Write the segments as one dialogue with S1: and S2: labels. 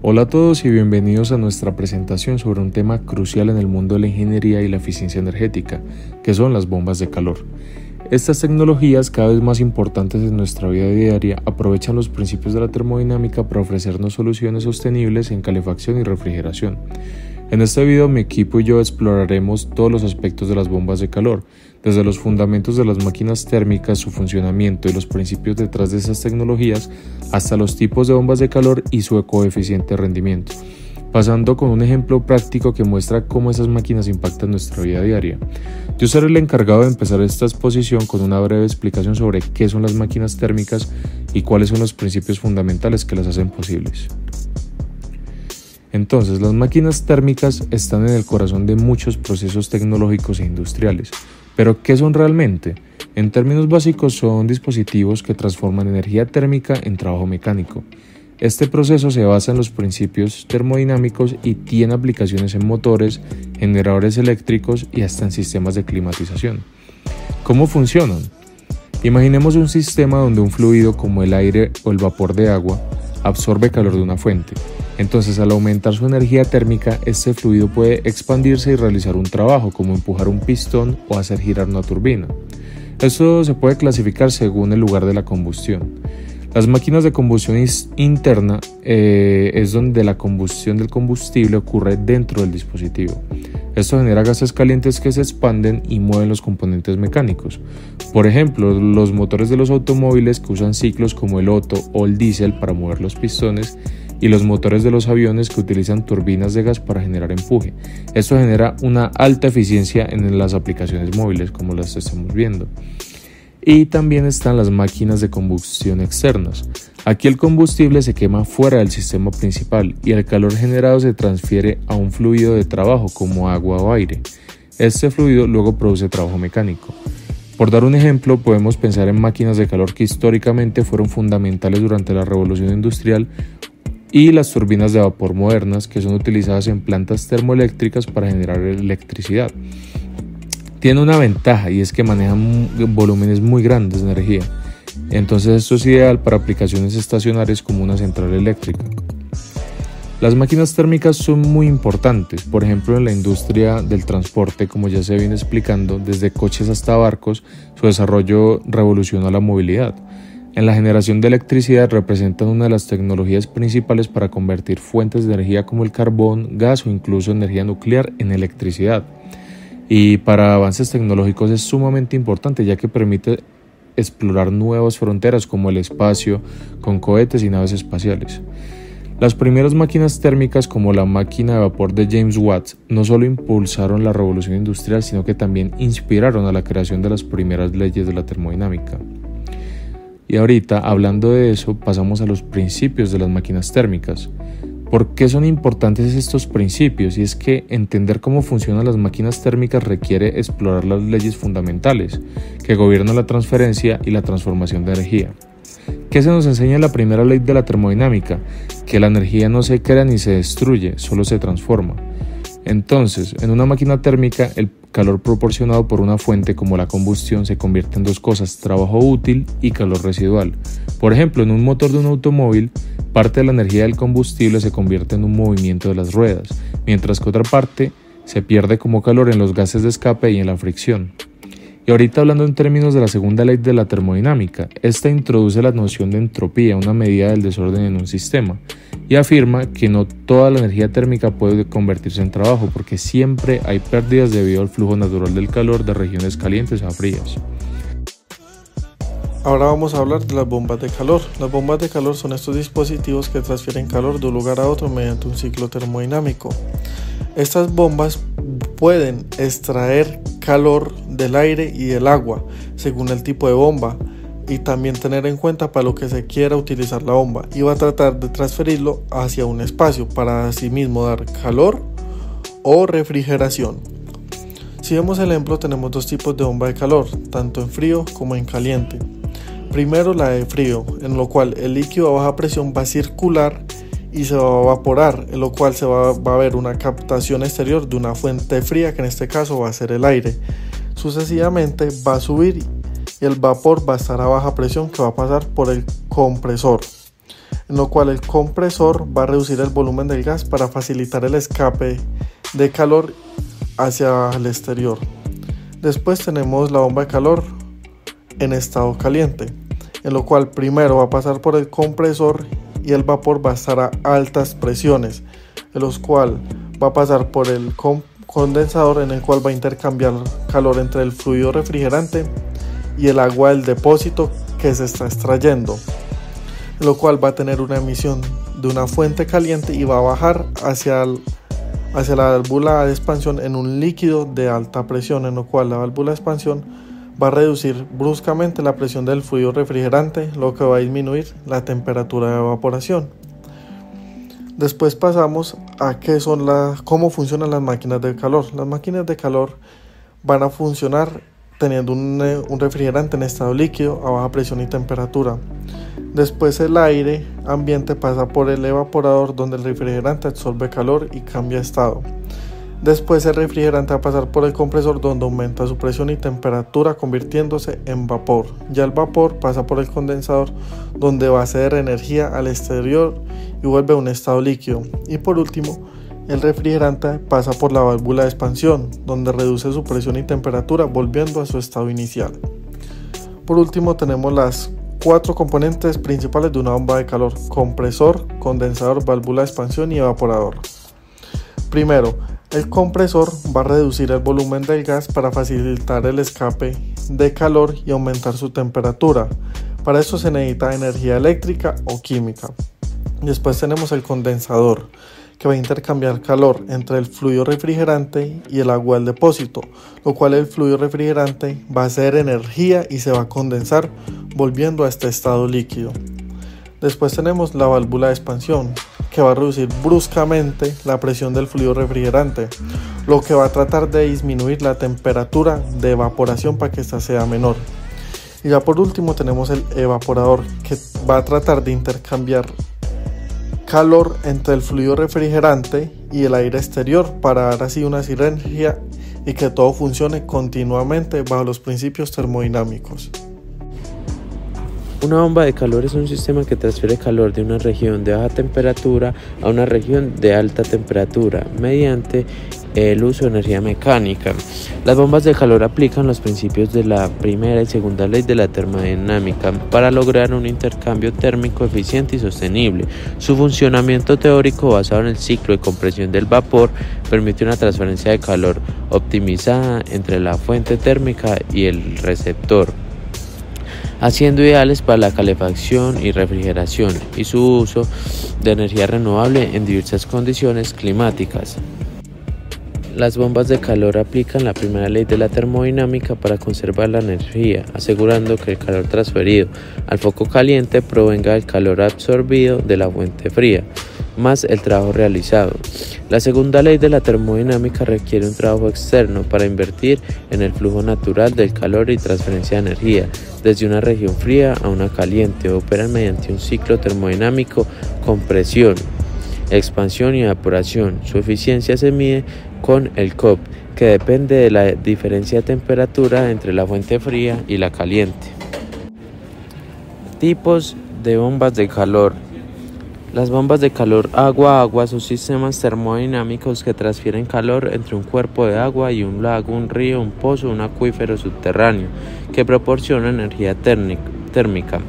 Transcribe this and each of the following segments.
S1: Hola a todos y bienvenidos a nuestra presentación sobre un tema crucial en el mundo de la ingeniería y la eficiencia energética, que son las bombas de calor. Estas tecnologías, cada vez más importantes en nuestra vida diaria, aprovechan los principios de la termodinámica para ofrecernos soluciones sostenibles en calefacción y refrigeración. En este video mi equipo y yo exploraremos todos los aspectos de las bombas de calor, desde los fundamentos de las máquinas térmicas, su funcionamiento y los principios detrás de esas tecnologías, hasta los tipos de bombas de calor y su coeficiente de rendimiento, pasando con un ejemplo práctico que muestra cómo esas máquinas impactan nuestra vida diaria. Yo seré el encargado de empezar esta exposición con una breve explicación sobre qué son las máquinas térmicas y cuáles son los principios fundamentales que las hacen posibles. Entonces, las máquinas térmicas están en el corazón de muchos procesos tecnológicos e industriales. ¿Pero qué son realmente? En términos básicos, son dispositivos que transforman energía térmica en trabajo mecánico. Este proceso se basa en los principios termodinámicos y tiene aplicaciones en motores, generadores eléctricos y hasta en sistemas de climatización. ¿Cómo funcionan? Imaginemos un sistema donde un fluido como el aire o el vapor de agua absorbe calor de una fuente. Entonces, al aumentar su energía térmica, este fluido puede expandirse y realizar un trabajo como empujar un pistón o hacer girar una turbina. Esto se puede clasificar según el lugar de la combustión. Las máquinas de combustión interna es donde la combustión del combustible ocurre dentro del dispositivo. Esto genera gases calientes que se expanden y mueven los componentes mecánicos. Por ejemplo, los motores de los automóviles que usan ciclos como el Otto o el diésel para mover los pistones, y los motores de los aviones que utilizan turbinas de gas para generar empuje. Esto genera una alta eficiencia en las aplicaciones móviles, como las estamos viendo. Y también están las máquinas de combustión externas. Aquí el combustible se quema fuera del sistema principal y el calor generado se transfiere a un fluido de trabajo como agua o aire. Este fluido luego produce trabajo mecánico. Por dar un ejemplo, podemos pensar en máquinas de calor que históricamente fueron fundamentales durante la revolución industrial y las turbinas de vapor modernas que son utilizadas en plantas termoeléctricas para generar electricidad. Tiene una ventaja y es que manejan volúmenes muy grandes de energía, entonces esto es ideal para aplicaciones estacionarias como una central eléctrica. Las máquinas térmicas son muy importantes, por ejemplo en la industria del transporte, como ya se viene explicando, desde coches hasta barcos, su desarrollo revoluciona la movilidad. En la generación de electricidad representan una de las tecnologías principales para convertir fuentes de energía como el carbón, gas o incluso energía nuclear en electricidad. Y para avances tecnológicos es sumamente importante ya que permite explorar nuevas fronteras como el espacio con cohetes y naves espaciales. Las primeras máquinas térmicas como la máquina de vapor de James Watt no solo impulsaron la revolución industrial sino que también inspiraron a la creación de las primeras leyes de la termodinámica. Y ahorita, hablando de eso, pasamos a los principios de las máquinas térmicas. ¿Por qué son importantes estos principios? Y es que entender cómo funcionan las máquinas térmicas requiere explorar las leyes fundamentales que gobiernan la transferencia y la transformación de energía. ¿Qué se nos enseña en la primera ley de la termodinámica? Que la energía no se crea ni se destruye, solo se transforma. Entonces, en una máquina térmica, el calor proporcionado por una fuente como la combustión se convierte en dos cosas: trabajo útil y calor residual. Por ejemplo, en un motor de un automóvil, parte de la energía del combustible se convierte en un movimiento de las ruedas, mientras que otra parte se pierde como calor en los gases de escape y en la fricción. Y ahorita hablando en términos de la segunda ley de la termodinámica, esta introduce la noción de entropía, una medida del desorden en un sistema, y afirma que no toda la energía térmica puede convertirse en trabajo porque siempre hay pérdidas debido al flujo natural del calor de regiones calientes a frías.
S2: Ahora vamos a hablar de las bombas de calor. Las bombas de calor son estos dispositivos que transfieren calor de un lugar a otro mediante un ciclo termodinámico. Estas bombas pueden extraer calor del aire y del agua según el tipo de bomba y también tener en cuenta para lo que se quiera utilizar la bomba, y va a tratar de transferirlo hacia un espacio para asimismo dar calor o refrigeración. Si vemos el ejemplo, tenemos dos tipos de bomba de calor, tanto en frío como en caliente. Primero la de frío, en lo cual el líquido a baja presión va a circular y se va a evaporar, en lo cual va a haber una captación exterior de una fuente fría, que en este caso va a ser el aire. Sucesivamente va a subir y el vapor va a estar a baja presión, que va a pasar por el compresor. en lo cual el compresor va a reducir el volumen del gas para facilitar el escape de calor hacia el exterior. Después tenemos la bomba de calor en estado caliente, en lo cual primero va a pasar por el compresor y el vapor va a estar a altas presiones, en los cual va a pasar por el condensador, en el cual va a intercambiar calor entre el fluido refrigerante y el agua del depósito que se está extrayendo, en lo cual va a tener una emisión de una fuente caliente y va a bajar hacia la válvula de expansión en un líquido de alta presión, en lo cual la válvula de expansión va a reducir bruscamente la presión del fluido refrigerante, lo que va a disminuir la temperatura de evaporación. Después pasamos a cómo funcionan las máquinas de calor. Las máquinas de calor van a funcionar teniendo un refrigerante en estado líquido a baja presión y temperatura. Después el aire ambiente pasa por el evaporador, donde el refrigerante absorbe calor y cambia estado. Después el refrigerante va a pasar por el compresor, donde aumenta su presión y temperatura convirtiéndose en vapor. Ya el vapor pasa por el condensador, donde va a ceder energía al exterior y vuelve a un estado líquido. Y por último, el refrigerante pasa por la válvula de expansión, donde reduce su presión y temperatura volviendo a su estado inicial. Por último tenemos las 4 componentes principales de una bomba de calor: compresor, condensador, válvula de expansión y evaporador. Primero, el compresor va a reducir el volumen del gas para facilitar el escape de calor y aumentar su temperatura. Para eso se necesita energía eléctrica o química. Después tenemos el condensador, que va a intercambiar calor entre el fluido refrigerante y el agua del depósito, lo cual el fluido refrigerante va a hacer energía y se va a condensar, volviendo a este estado líquido. Después tenemos la válvula de expansión, que va a reducir bruscamente la presión del fluido refrigerante, lo que va a tratar de disminuir la temperatura de evaporación para que ésta sea menor. Y ya por último tenemos el evaporador, que va a tratar de intercambiar calor entre el fluido refrigerante y el aire exterior para dar así una sinergia y que todo funcione continuamente bajo los principios termodinámicos.
S3: Una bomba de calor es un sistema que transfiere calor de una región de baja temperatura a una región de alta temperatura mediante el uso de energía mecánica. Las bombas de calor aplican los principios de la primera y segunda ley de la termodinámica para lograr un intercambio térmico eficiente y sostenible. Su funcionamiento teórico, basado en el ciclo de compresión del vapor, permite una transferencia de calor optimizada entre la fuente térmica y el receptor, haciendo ideales para la calefacción y refrigeración y su uso de energía renovable en diversas condiciones climáticas. Las bombas de calor aplican la primera ley de la termodinámica para conservar la energía, asegurando que el calor transferido al foco caliente provenga del calor absorbido de la fuente fría, más el trabajo realizado. La segunda ley de la termodinámica requiere un trabajo externo para invertir en el flujo natural del calor y transferencia de energía desde una región fría a una caliente. Operan mediante un ciclo termodinámico: compresión, expansión y evaporación. Su eficiencia se mide con el COP, que depende de la diferencia de temperatura entre la fuente fría y la caliente. Tipos de bombas de calor. Las bombas de calor agua-agua son sistemas termodinámicos que transfieren calor entre un cuerpo de agua y un lago, un río, un pozo, un acuífero subterráneo, que proporciona energía térmica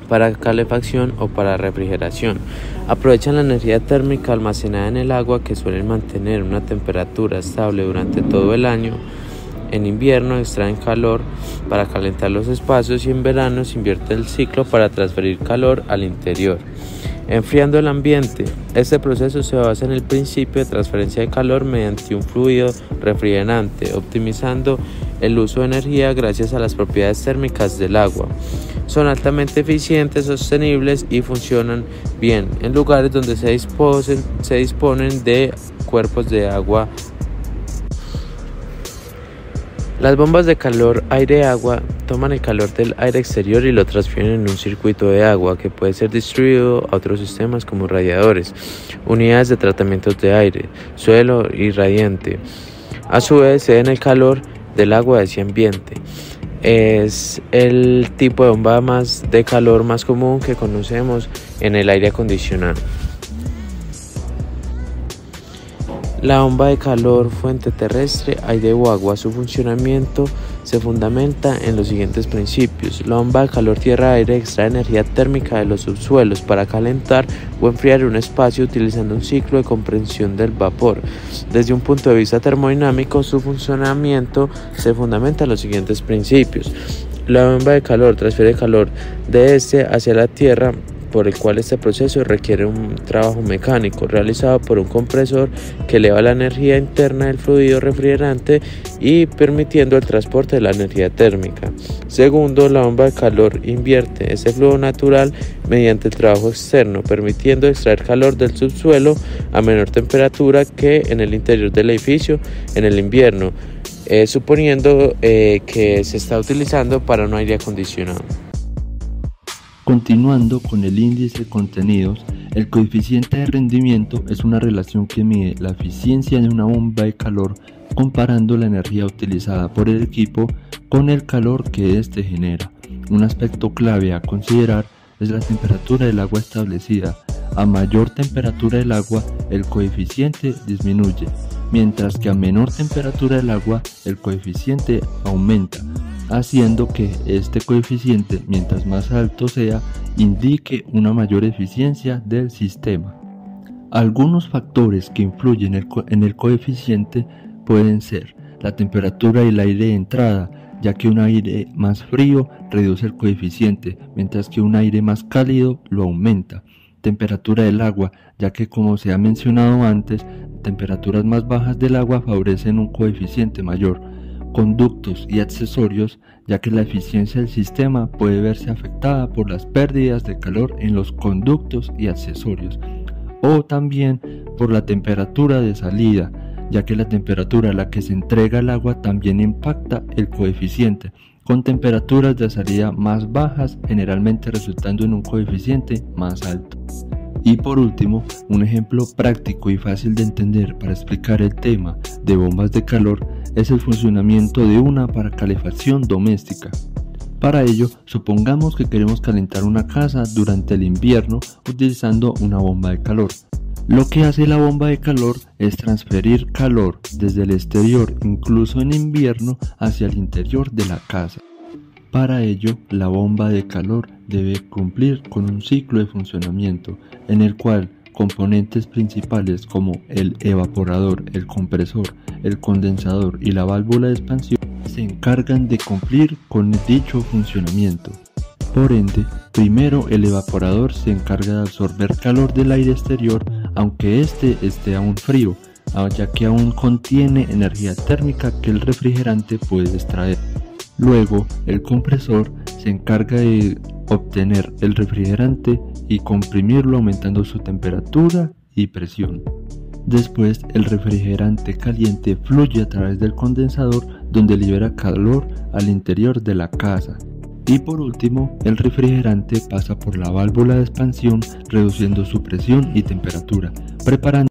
S3: para calefacción o para refrigeración. Aprovechan la energía térmica almacenada en el agua, que suelen mantener una temperatura estable durante todo el año. En invierno extraen calor para calentar los espacios y en verano se invierte el ciclo para transferir calor al interior, enfriando el ambiente. Este proceso se basa en el principio de transferencia de calor mediante un fluido refrigerante, optimizando el uso de energía gracias a las propiedades térmicas del agua. Son altamente eficientes, sostenibles y funcionan bien en lugares donde se disponen de cuerpos de agua. Las bombas de calor aire-agua toman el calor del aire exterior y lo transfieren en un circuito de agua que puede ser distribuido a otros sistemas como radiadores, unidades de tratamiento de aire, suelo y radiante. A su vez, ceden el calor del agua a ese ambiente. es el tipo de bomba de calor más común que conocemos en el aire acondicionado. La bomba de calor, fuente terrestre, aire o agua. Su funcionamiento se fundamenta en los siguientes principios. La bomba de calor tierra-aire extrae energía térmica de los subsuelos para calentar o enfriar un espacio utilizando un ciclo de compresión del vapor. Desde un punto de vista termodinámico, su funcionamiento se fundamenta en los siguientes principios. La bomba de calor transfiere calor de este hacia la tierra, por el cual este proceso requiere un trabajo mecánico realizado por un compresor que eleva la energía interna del fluido refrigerante y permitiendo el transporte de la energía térmica. Segundo, la bomba de calor invierte este flujo natural mediante el trabajo externo, permitiendo extraer calor del subsuelo a menor temperatura que en el interior del edificio en el invierno, suponiendo que se está utilizando para un aire acondicionado.
S4: Continuando con el índice de contenidos, el coeficiente de rendimiento es una relación que mide la eficiencia de una bomba de calor comparando la energía utilizada por el equipo con el calor que éste genera. Un aspecto clave a considerar es la temperatura del agua establecida. A mayor temperatura del agua, el coeficiente disminuye, mientras que a menor temperatura del agua, el coeficiente aumenta, haciendo que este coeficiente, mientras más alto sea, indique una mayor eficiencia del sistema. Algunos factores que influyen en el coeficiente pueden ser la temperatura del aire de entrada, ya que un aire más frío reduce el coeficiente, mientras que un aire más cálido lo aumenta. Temperatura del agua, ya que como se ha mencionado antes, temperaturas más bajas del agua favorecen un coeficiente mayor. Conductos y accesorios, ya que la eficiencia del sistema puede verse afectada por las pérdidas de calor en los conductos y accesorios, o también por la temperatura de salida, ya que la temperatura a la que se entrega el agua también impacta el coeficiente, con temperaturas de salida más bajas generalmente resultando en un coeficiente más alto. Y por último, un ejemplo práctico y fácil de entender para explicar el tema de bombas de calor es el funcionamiento de una para calefacción doméstica. Para ello, supongamos que queremos calentar una casa durante el invierno utilizando una bomba de calor. Lo que hace la bomba de calor es transferir calor desde el exterior, incluso en invierno, hacia el interior de la casa. Para ello, la bomba de calor debe cumplir con un ciclo de funcionamiento en el cual componentes principales como el evaporador, el compresor, el condensador y la válvula de expansión se encargan de cumplir con dicho funcionamiento. Por ende, primero el evaporador se encarga de absorber calor del aire exterior aunque éste esté aún frío, ya que aún contiene energía térmica que el refrigerante puede extraer. Luego, el compresor se encarga de obtener el refrigerante y comprimirlo aumentando su temperatura y presión. Después, el refrigerante caliente fluye a través del condensador donde libera calor al interior de la casa. Y por último, el refrigerante pasa por la válvula de expansión reduciendo su presión y temperatura, preparando